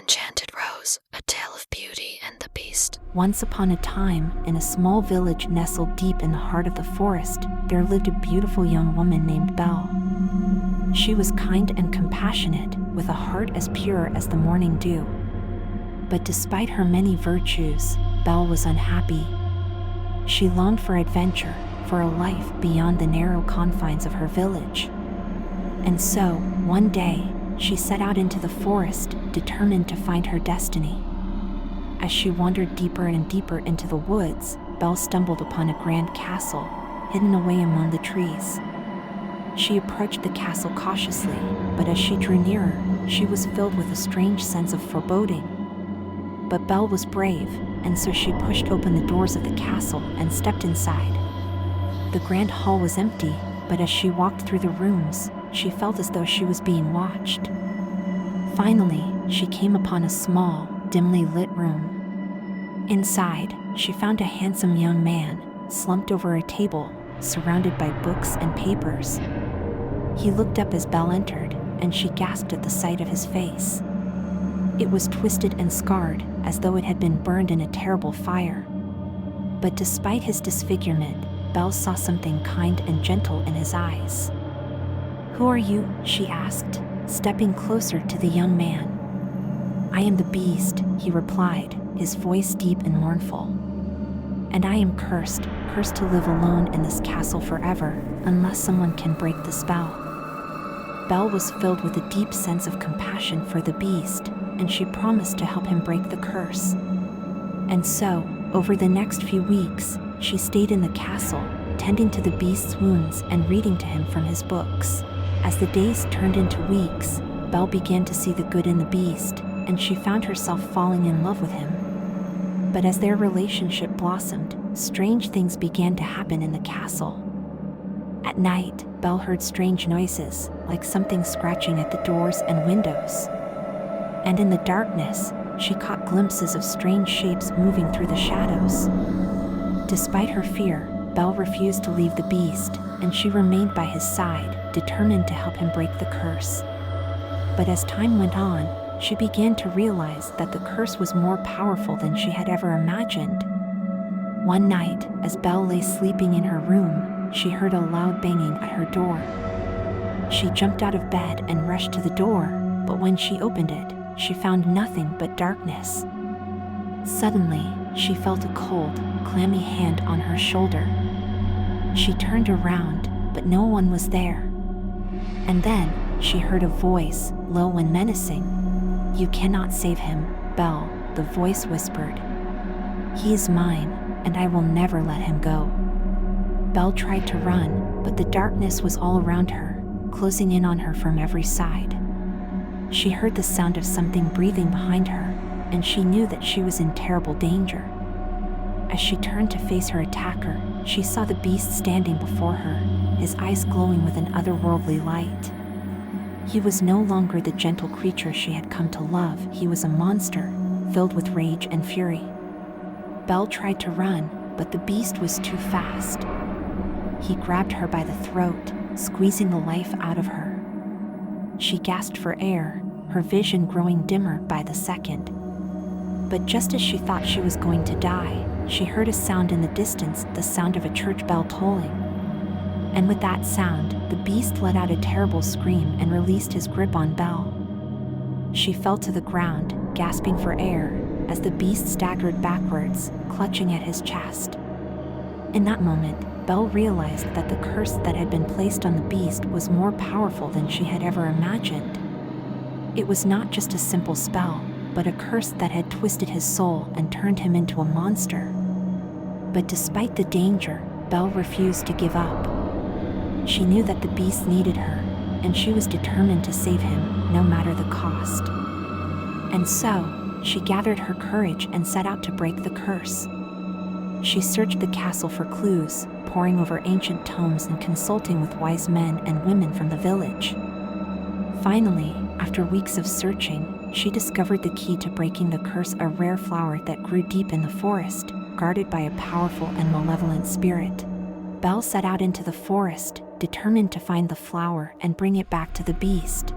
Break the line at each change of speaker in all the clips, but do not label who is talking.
Enchanted Rose, A Tale of Beauty and the Beast.
Once upon a time, in a small village nestled deep in the heart of the forest, there lived a beautiful young woman named Belle. She was kind and compassionate, with a heart as pure as the morning dew. But despite her many virtues, Belle was unhappy. She longed for adventure, for a life beyond the narrow confines of her village. And so, one day, she set out into the forest, determined to find her destiny. As she wandered deeper and deeper into the woods, Belle stumbled upon a grand castle, hidden away among the trees. She approached the castle cautiously, but as she drew nearer, she was filled with a strange sense of foreboding. But Belle was brave, and so she pushed open the doors of the castle and stepped inside. The grand hall was empty, but as she walked through the rooms, she felt as though she was being watched. Finally, she came upon a small, dimly lit room. Inside, she found a handsome young man, slumped over a table, surrounded by books and papers. He looked up as Belle entered, and she gasped at the sight of his face. It was twisted and scarred, as though it had been burned in a terrible fire. But despite his disfigurement, Belle saw something kind and gentle in his eyes. "Who are you?" she asked, stepping closer to the young man. "I am the Beast," he replied, his voice deep and mournful. "And I am cursed to live alone in this castle forever, unless someone can break the spell." Belle was filled with a deep sense of compassion for the Beast, and she promised to help him break the curse. And so, over the next few weeks, she stayed in the castle, tending to the Beast's wounds and reading to him from his books. As the days turned into weeks, Belle began to see the good in the Beast, and she found herself falling in love with him. But as their relationship blossomed, strange things began to happen in the castle. At night, Belle heard strange noises, like something scratching at the doors and windows. And in the darkness, she caught glimpses of strange shapes moving through the shadows. Despite her fear, Belle refused to leave the Beast, and she remained by his side, determined to help him break the curse. But as time went on, she began to realize that the curse was more powerful than she had ever imagined. One night, as Belle lay sleeping in her room, she heard a loud banging at her door. She jumped out of bed and rushed to the door, but when she opened it, she found nothing but darkness. Suddenly, she felt a cold, clammy hand on her shoulder. She turned around, but no one was there. And then, she heard a voice, low and menacing. "You cannot save him, Belle," the voice whispered. "He is mine, and I will never let him go." Belle tried to run, but the darkness was all around her, closing in on her from every side. She heard the sound of something breathing behind her, and she knew that she was in terrible danger. As she turned to face her attacker, she saw the Beast standing before her, his eyes glowing with an otherworldly light. He was no longer the gentle creature she had come to love. He was a monster, filled with rage and fury. Belle tried to run, but the Beast was too fast. He grabbed her by the throat, squeezing the life out of her. She gasped for air, her vision growing dimmer by the second. But just as she thought she was going to die, she heard a sound in the distance, the sound of a church bell tolling. And with that sound, the Beast let out a terrible scream and released his grip on Belle. She fell to the ground, gasping for air, as the Beast staggered backwards, clutching at his chest. In that moment, Belle realized that the curse that had been placed on the Beast was more powerful than she had ever imagined. It was not just a simple spell, but a curse that had twisted his soul and turned him into a monster. But despite the danger, Belle refused to give up. She knew that the Beast needed her, and she was determined to save him, no matter the cost. And so, she gathered her courage and set out to break the curse. She searched the castle for clues, poring over ancient tomes and consulting with wise men and women from the village. Finally, after weeks of searching, she discovered the key to breaking the curse, a rare flower that grew deep in the forest, guarded by a powerful and malevolent spirit. Belle set out into the forest, determined to find the flower and bring it back to the Beast.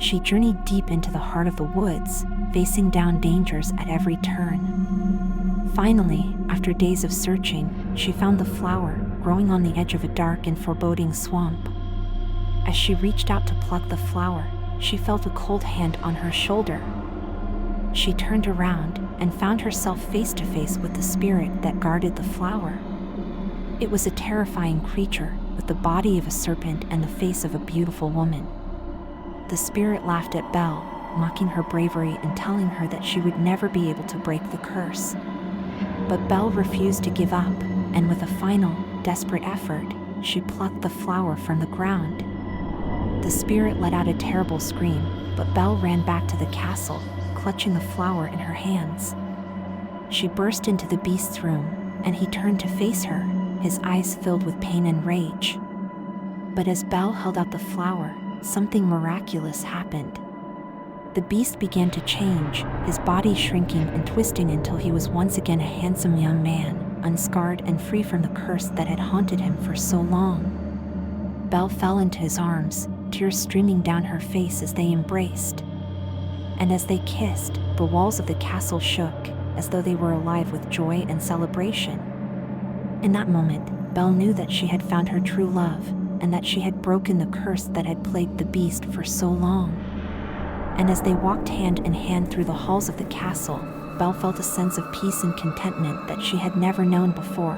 She journeyed deep into the heart of the woods, facing down dangers at every turn. Finally, after days of searching, she found the flower growing on the edge of a dark and foreboding swamp. As she reached out to pluck the flower, she felt a cold hand on her shoulder. She turned around and found herself face to face with the spirit that guarded the flower. It was a terrifying creature with the body of a serpent and the face of a beautiful woman. The spirit laughed at Belle, mocking her bravery and telling her that she would never be able to break the curse. But Belle refused to give up, and with a final, desperate effort, she plucked the flower from the ground. The spirit let out a terrible scream, but Belle ran back to the castle, clutching the flower in her hands. She burst into the beast's room, and he turned to face her, his eyes filled with pain and rage. But as Belle held out the flower, something miraculous happened. The beast began to change, his body shrinking and twisting until he was once again a handsome young man, unscarred and free from the curse that had haunted him for so long. Belle fell into his arms, tears streaming down her face as they embraced. And as they kissed, the walls of the castle shook, as though they were alive with joy and celebration. In that moment, Belle knew that she had found her true love, and that she had broken the curse that had plagued the beast for so long. And as they walked hand in hand through the halls of the castle, Belle felt a sense of peace and contentment that she had never known before.